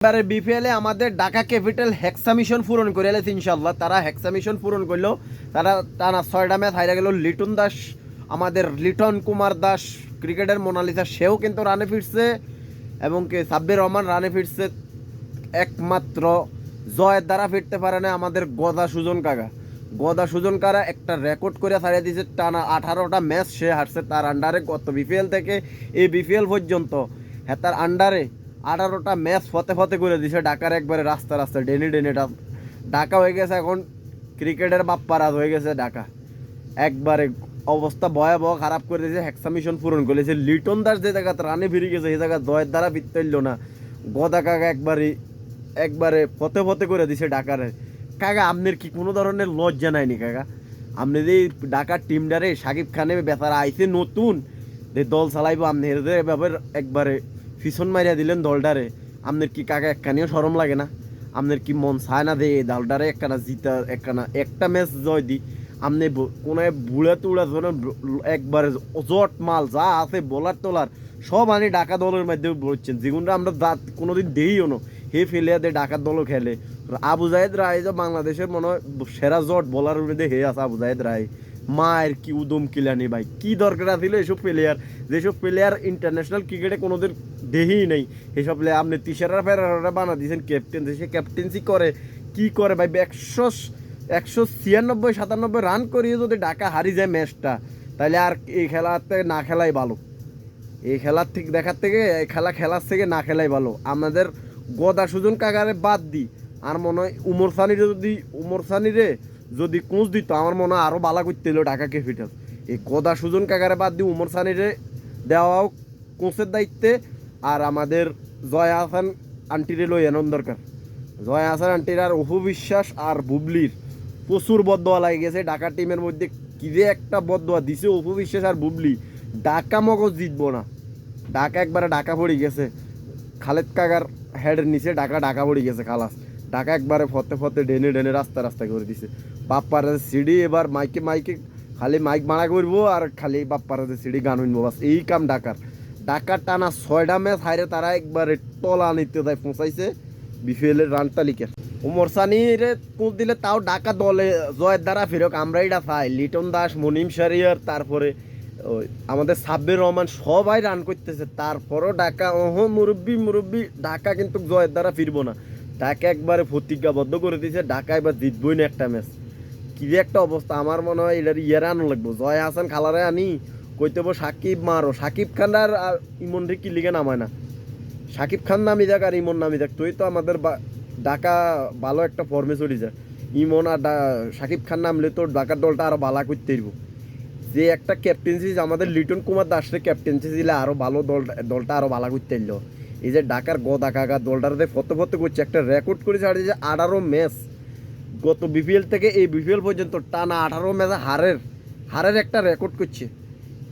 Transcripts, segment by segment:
এবারে বিপিএলে আমাদের ঢাকা ক্যাপিটাল হেক্সা মিশন পূরণ করে এলেছে ইনশাল্লাহ। তারা হেক্সা মিশন পূরণ করলো। তারা টানা 6টা ম্যাচ হাইরা গেল। লিটন দাস, আমাদের লিটন কুমার দাস ক্রিকেটের মোনালিসা, সেও কিন্তু রানে ফিরছে এবং কি সাব্বির রহমান রানে ফিরছে। একমাত্র জয়ের দ্বারা ফিরতে পারে না আমাদের গদা সুজন কাকা। গদা সুজন কারা একটা রেকর্ড করে ছাড়িয়ে দিয়েছে। টানা 18টা ম্যাচ সে হারছে তার আন্ডারে। গত বিপিএল থেকে এই বিপিএল পর্যন্ত হ্যাঁ তার আন্ডারে 18টা ম্যাচ ফতে ফতে করে দিছে। ঢাকার একবারে রাস্তা রাস্তা ডেনি ডেনিটা ঢাকা হয়ে গেছে এখন ক্রিকেটের বাপ্পারাজ হয়ে গেছে ঢাকা। একবারে অবস্থা ভয়াবহ খারাপ করে দিয়েছে। হেক্সা মিশন পূরণ করেছে। লিটন দাস যে জায়গাতে রানে ফিরে গেছে সেই জায়গা জয়ের দ্বারা ফিরতে হইল না। গদা কাকা একবারে ফতে ফতে করে দিছে ঢাকারে। কাকা আপনার কি কোনো ধরনের লজ্জা নাইনি কাকা? আপনি যে ঢাকার টিমটারে সাকিব খানে বেচারা আইছে নতুন যে দল চালাইবো, আপনি এভাবে একবারে পিছন মারিয়া দিলেন দলটারে। আপনার কি কাকা একখানিও শরম লাগে না? আপনার কি মন চায় না যে এই দলটারে একখানা জিতা, একটা ম্যাচ জয় দিই? আপনি কোনো বুড়া টুড়া ধরেন একবারে জট মাল যা আছে বোলার টোলার সব আনি ঢাকা দলের মাধ্যমে বলছেন, যেগুলো আমরা কোনোদিন দেইও না। হে ফেলে দিয়ে ঢাকার দলও খেলে। আবু জাহেদ রায় যে বাংলাদেশের মনে হয় সেরা জট বলার মধ্যে হে আছে আবু জাহেদ রায়। মায়ের কি উদম কিলানি ভাই, কি দরকার ছিল এসব প্লেয়ার? যেসব প্লেয়ার ইন্টারন্যাশনাল ক্রিকেটে কোনোদিন দেহিই নেই সেসব প্লেয়ার আপনি তিসারা ফেরারা বানা দিয়েছেন ক্যাপ্টেন। সে ক্যাপ্টেন্সি করে কি করে ভাই? 196-97 রান করিয়ে যদি ঢাকা হারি যায় ম্যাচটা, তাহলে আর এই খেলাতে না খেলাই ভালো। এই খেলার থেকে দেখার থেকে এই খেলার থেকে না খেলাই ভালো। আমাদের গদা সুজন কাকারে বাদ দিই আর মনে হয় উমর সানিরে যদি কোচ দিত আমার মনে হয় আরও বালা করতে এলো ঢাকা ক্যাপিটাল। এই গদা সুজন কাকারে বাদ দিই উমর সানিরে দেওয়াও কোচের দায়িত্বে। আর আমাদের জয়া হাসান আন্টিরে লই এনন দরকার। জয়া হাসান আন্টির আর অপবিশ্বাস আর বুবলির প্রচুর বদোয়া লাগে গেছে ঢাকা টিমের মধ্যে। কি যে একটা বদোয়া দিছে অপবিশ্বাস আর বুবলি। ঢাকা মগজ জিতবো না। ঢাকা একবারে ঢাকা পড়ে গেছে। খালেদ কাকার হেডের নিচে ঢাকা পড়ে গেছে খালাস। ঢাকা একবারে ফতে ফতে ডেনে ডেনে রাস্তা করে দিছে। বাপ্পার সিডি এবার মাইকে খালি মাইক মারা করবো আর খালি বাপ্পার সিডি গান হইনবো, বাস এই কাম ঢাকার টানা 6টা ম্যাচ হাইরে তারা একবারে টলা নিতে দেয় পৌঁছাইছে বিপিএলের রান তালিকার। উমর সানিরে কোচ দিলে তাও ঢাকা দলে জয়ের দ্বারা ফেরক আমরা এটা চাই। লিটন দাস, মনিম শারিয়ার, তারপরে ওই আমাদের সাব্বির রহমান সবাই রান করতেছে। তারপরও ঢাকা মুরব্বী ঢাকা কিন্তু জয়ের দ্বারা ফিরবো না। ঢাকা একবারে প্রতিজ্ঞাবদ্ধ করে দিয়েছে ঢাকা এবার জিতবই না একটা ম্যাচ। কি যে একটা অবস্থা, আমার মনে হয় এটার ইয়ারে আনো লাগবো। জয় হাসান খালারে আনি কইতে সাকিব মারো। সাকিব খান আর ইমন রে কি লিগে নামায় না? সাকিব খান নামি যাক আর ইমন নামি যাক, তুই তো আমাদের ঢাকা ভালো একটা ফর্মে চলে যায়। ইমন আর সাকিব খান নামলে তো ঢাকার দলটা আরো ভালো করতে পারবো। যে একটা ক্যাপ্টেন্সি আমাদের লিটন কুমার দাসের ক্যাপ্টেন্সি দিলে আরো ভালো দলটা আরো ভালো করতে পারলো। এই যে ঢাকার গদা কাকা দলটাতে ফতে করছে, একটা রেকর্ড করে ছাড়ছে যে 18 ম্যাচ গত বিপিএল থেকে এই বিপিএল পর্যন্ত টানা 18 ম্যাচে হারের একটা রেকর্ড করছে।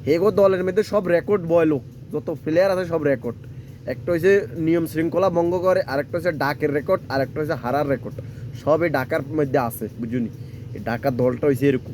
হেগো দলের মধ্যে সব রেকর্ড বয় লোক, যত প্লেয়ার আছে সব রেকর্ড। একটা হচ্ছে নিয়ম শৃঙ্খলা ভঙ্গ করে, আরেকটা হচ্ছে ডাকের রেকর্ড, আরেকটা হচ্ছে হারার রেকর্ড। সব এই ঢাকার মধ্যে আছে বুঝুনি। এই ঢাকার দলটা হয়েছে এরকম।